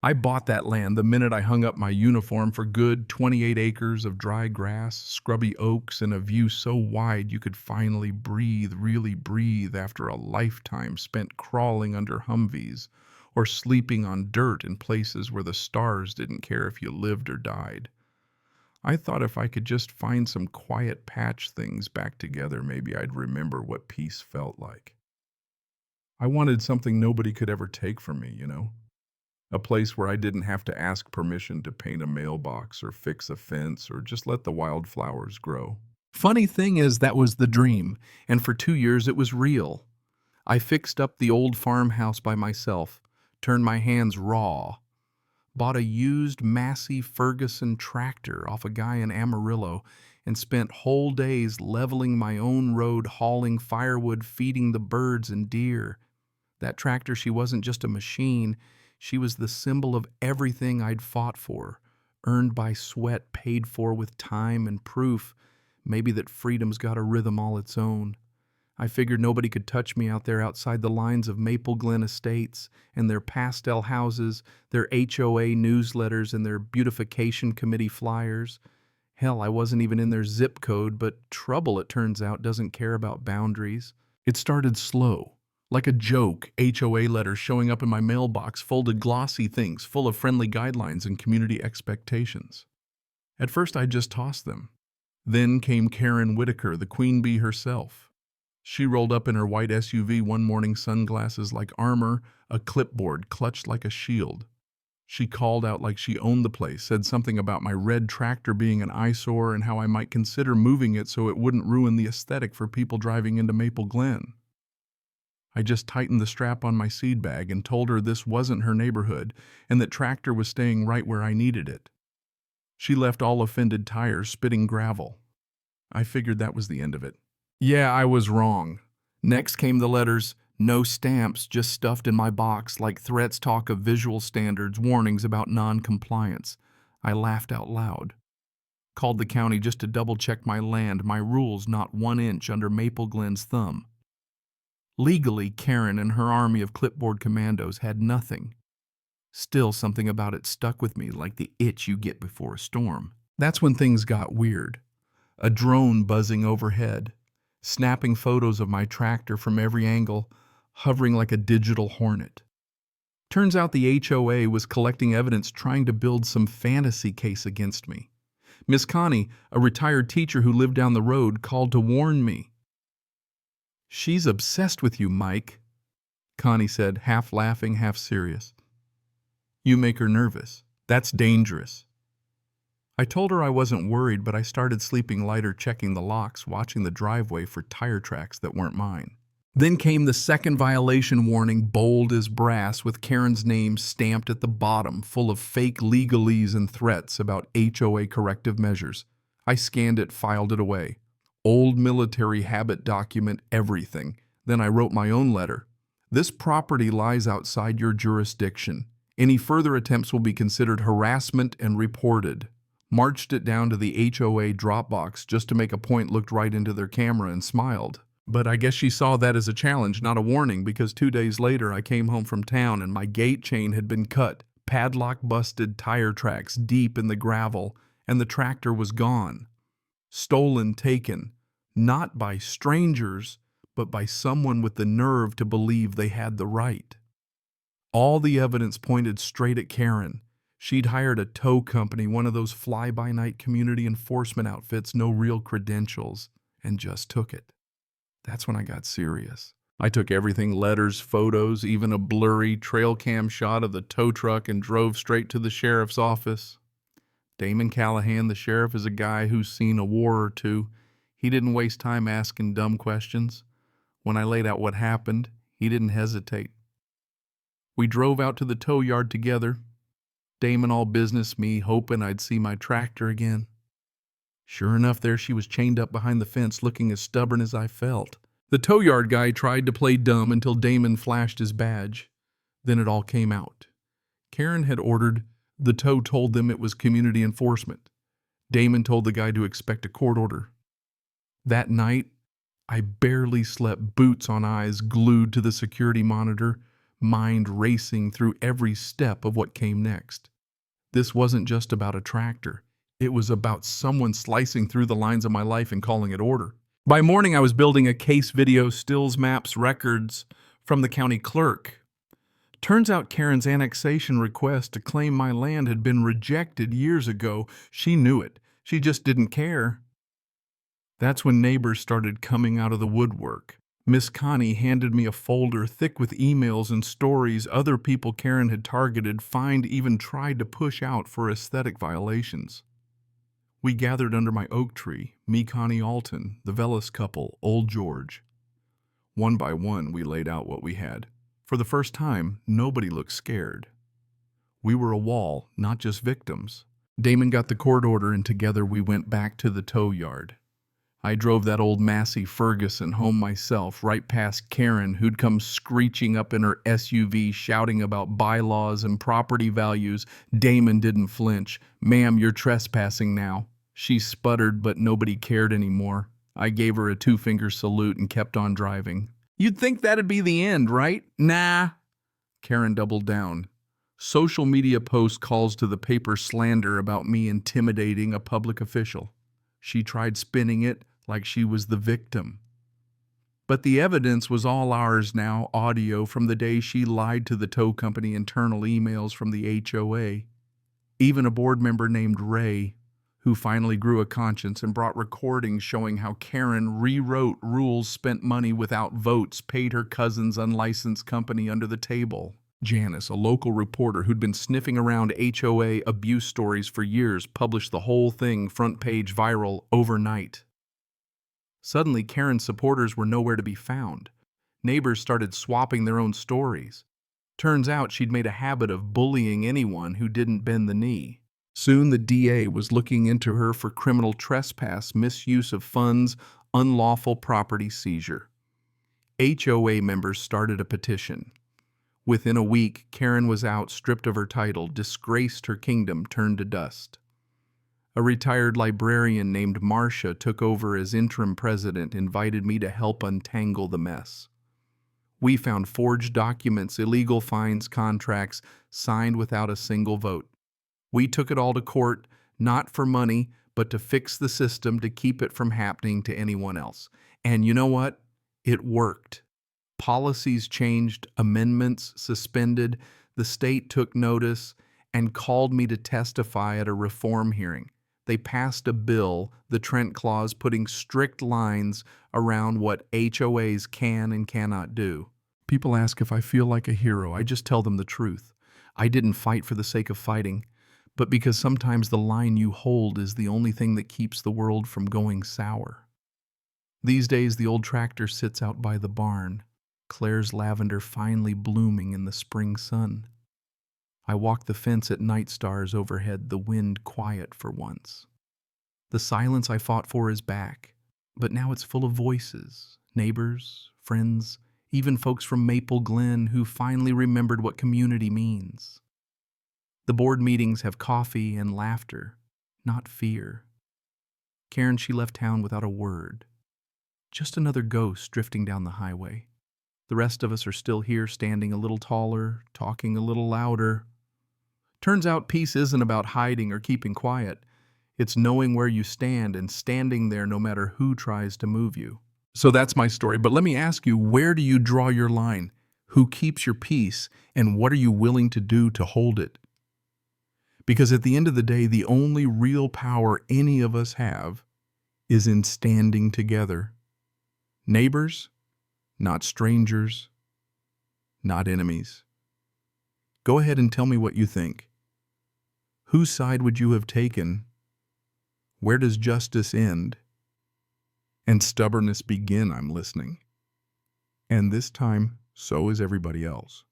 I bought that land the minute I hung up my uniform for good 28 acres of dry grass, scrubby oaks, and a view so wide you could finally breathe, really breathe after a lifetime spent crawling under Humvees or sleeping on dirt in places where the stars didn't care if you lived or died. I thought if I could just find some quiet patch things back together, maybe I'd remember what peace felt like. I wanted something nobody could ever take from me, you know? A place where I didn't have to ask permission to paint a mailbox or fix a fence or just let the wildflowers grow. Funny thing is, that was the dream, and for 2 years it was real. I fixed up the old farmhouse by myself, turned my hands raw, bought a used Massey Ferguson tractor off a guy in Amarillo, and spent whole days leveling my own road, hauling firewood, feeding the birds and deer. That tractor, she wasn't just a machine, she was the symbol of everything I'd fought for, earned by sweat, paid for with time and proof, maybe that freedom's got a rhythm all its own. I figured nobody could touch me out there outside the lines of Maple Glen Estates and their pastel houses, their HOA newsletters, and their beautification committee flyers. Hell, I wasn't even in their zip code, but trouble, it turns out, doesn't care about boundaries. It started slow, like a joke, HOA letters showing up in my mailbox, folded glossy things full of friendly guidelines and community expectations. At first, I just tossed them. Then came Karen Whitaker, the queen bee herself. She rolled up in her white SUV one morning, sunglasses like armor, a clipboard clutched like a shield. She called out like she owned the place, said something about my red tractor being an eyesore and how I might consider moving it so it wouldn't ruin the aesthetic for people driving into Maple Glen. I just tightened the strap on my seed bag and told her this wasn't her neighborhood and that tractor was staying right where I needed it. She left all offended tires spitting gravel. I figured that was the end of it. Yeah, I was wrong. Next came the letters, no stamps, just stuffed in my box like threats, talk of visual standards, warnings about non-compliance. I laughed out loud. Called the county just to double-check my land, my rules not 1 inch under Maple Glen's thumb. Legally, Karen and her army of clipboard commandos had nothing. Still, something about it stuck with me like the itch you get before a storm. That's when things got weird. A drone buzzing overhead, snapping photos of my tractor from every angle, hovering like a digital hornet. Turns out the HOA was collecting evidence trying to build some fantasy case against me. Miss Connie, a retired teacher who lived down the road, called to warn me. "She's obsessed with you, Mike," Connie said, half laughing, half serious. "You make her nervous. That's dangerous." I told her I wasn't worried, but I started sleeping lighter, checking the locks, watching the driveway for tire tracks that weren't mine. Then came the second violation warning, bold as brass, with Karen's name stamped at the bottom, full of fake legalese and threats about HOA corrective measures. I scanned it, filed it away. Old military habit document, everything. Then I wrote my own letter. "This property lies outside your jurisdiction. Any further attempts will be considered harassment and reported." Marched it down to the HOA Dropbox just to make a point, looked right into their camera and smiled. But I guess she saw that as a challenge, not a warning, because 2 days later I came home from town and my gate chain had been cut, padlock busted, tire tracks deep in the gravel, and the tractor was gone. Stolen, taken, not by strangers, but by someone with the nerve to believe they had the right. All the evidence pointed straight at Karen. She'd hired a tow company, one of those fly-by-night community enforcement outfits, no real credentials, and just took it. That's when I got serious. I took everything, letters, photos, even a blurry trail cam shot of the tow truck, and drove straight to the sheriff's office. Damon Callahan, the sheriff, is a guy who's seen a war or two. He didn't waste time asking dumb questions. When I laid out what happened, he didn't hesitate. We drove out to the tow yard together. Damon all business, me hoping I'd see my tractor again. Sure enough, there she was chained up behind the fence, looking as stubborn as I felt. The tow yard guy tried to play dumb until Damon flashed his badge. Then it all came out. Karen had ordered. The tow told them it was community enforcement. Damon told the guy to expect a court order. That night, I barely slept, boots on eyes, glued to the security monitor, mind racing through every step of what came next. This wasn't just about a tractor. It was about someone slicing through the lines of my life and calling it order. By morning, I was building a case video, stills, maps, records from the county clerk. Turns out Karen's annexation request to claim my land had been rejected years ago. She knew it. She just didn't care. That's when neighbors started coming out of the woodwork. Miss Connie handed me a folder thick with emails and stories other people Karen had targeted, fined, even tried to push out for aesthetic violations. We gathered under my oak tree, me, Connie Alton, the Velas couple, old George. One by one, we laid out what we had. For the first time, nobody looked scared. We were a wall, not just victims. Damon got the court order, and together we went back to the tow yard. I drove that old Massey Ferguson home myself, right past Karen, who'd come screeching up in her SUV, shouting about bylaws and property values. Damon didn't flinch. "Ma'am, you're trespassing now." She sputtered, but nobody cared anymore. I gave her a two-finger salute and kept on driving. "You'd think that'd be the end, right?" "Nah." Karen doubled down. Social media post calls to the paper slander about me intimidating a public official. She tried spinning it like she was the victim. But the evidence was all ours now, audio from the day she lied to the tow company, internal emails from the HOA. Even a board member named Ray, who finally grew a conscience and brought recordings showing how Karen rewrote rules, spent money without votes, paid her cousin's unlicensed company under the table. Janice, a local reporter who'd been sniffing around HOA abuse stories for years, published the whole thing, front page, viral, overnight. Suddenly, Karen's supporters were nowhere to be found. Neighbors started swapping their own stories. Turns out she'd made a habit of bullying anyone who didn't bend the knee. Soon the DA was looking into her for criminal trespass, misuse of funds, unlawful property seizure. HOA members started a petition. Within a week, Karen was out, stripped of her title, disgraced her kingdom, turned to dust. A retired librarian named Marcia took over as interim president, invited me to help untangle the mess. We found forged documents, illegal fines, contracts, signed without a single vote. We took it all to court, not for money, but to fix the system, to keep it from happening to anyone else. And you know what? It worked. Policies changed, amendments suspended, the state took notice and called me to testify at a reform hearing. They passed a bill, the Trent Clause, putting strict lines around what HOAs can and cannot do. People ask if I feel like a hero. I just tell them the truth. I didn't fight for the sake of fighting, but because sometimes the line you hold is the only thing that keeps the world from going sour. These days, the old tractor sits out by the barn, Claire's lavender finally blooming in the spring sun. I walk the fence at night stars overhead, the wind quiet for once. The silence I fought for is back, but now it's full of voices, neighbors, friends, even folks from Maple Glen who finally remembered what community means. The board meetings have coffee and laughter, not fear. Karen, she left town without a word. Just another ghost drifting down the highway. The rest of us are still here, standing a little taller, talking a little louder. Turns out peace isn't about hiding or keeping quiet. It's knowing where you stand and standing there no matter who tries to move you. So that's my story, but let me ask you, where do you draw your line? Who keeps your peace, and what are you willing to do to hold it? Because at the end of the day, the only real power any of us have is in standing together. Neighbors, not strangers, not enemies. Go ahead and tell me what you think. Whose side would you have taken? Where does justice end and stubbornness begin? I'm listening. And this time, so is everybody else.